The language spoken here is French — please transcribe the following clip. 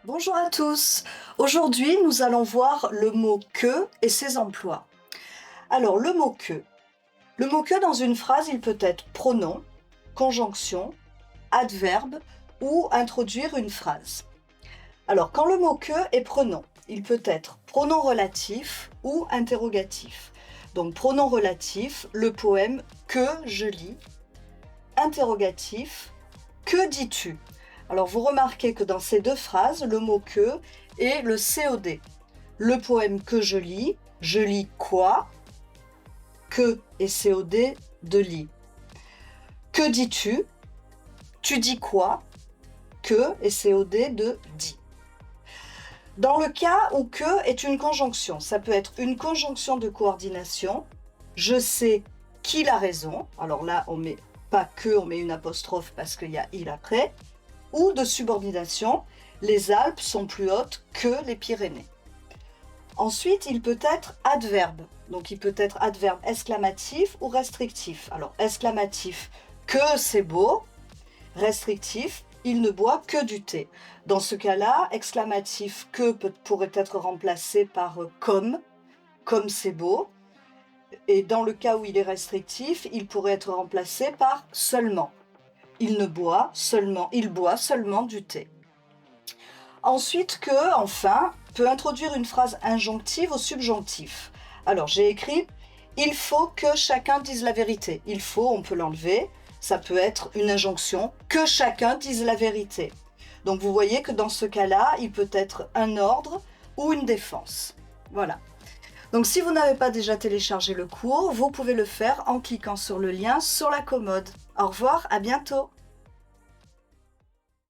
Bonjour à tous. Aujourd'hui, nous allons voir le mot que et ses emplois. Alors, le mot que. Le mot que dans une phrase, il peut être pronom, conjonction, adverbe ou introduire une phrase. Alors, quand le mot que est pronom, il peut être pronom relatif ou interrogatif. Donc, pronom relatif, le poème que je lis. Interrogatif, que dis-tu? Alors vous remarquez que dans ces deux phrases, le mot que est le COD. Le poème que je lis quoi? Que et COD de lis. Que dis-tu? Tu dis quoi? Que et COD de dis. Dans le cas où que est une conjonction, ça peut être une conjonction de coordination. Je sais qu'il a raison. Alors là, on met pas que, on met une apostrophe parce qu'il y a il après. Ou de subordination, les Alpes sont plus hautes que les Pyrénées. Ensuite, il peut être adverbe. Donc il peut être adverbe exclamatif ou restrictif. Alors exclamatif, que c'est beau. Restrictif, il ne boit que du thé. Dans ce cas-là, exclamatif que pourrait être remplacé par comme c'est beau. Et dans le cas où il est restrictif, il pourrait être remplacé par seulement. Il boit seulement du thé. Ensuite, que, enfin, peut introduire une phrase injonctive au subjonctif. Alors, j'ai écrit « Il faut que chacun dise la vérité ». Il faut, on peut l'enlever, ça peut être une injonction « Que chacun dise la vérité ». Donc, vous voyez que dans ce cas-là, il peut être un ordre ou une défense. Voilà. Donc, si vous n'avez pas déjà téléchargé le cours, vous pouvez le faire en cliquant sur le lien sur la commode. Au revoir, à bientôt.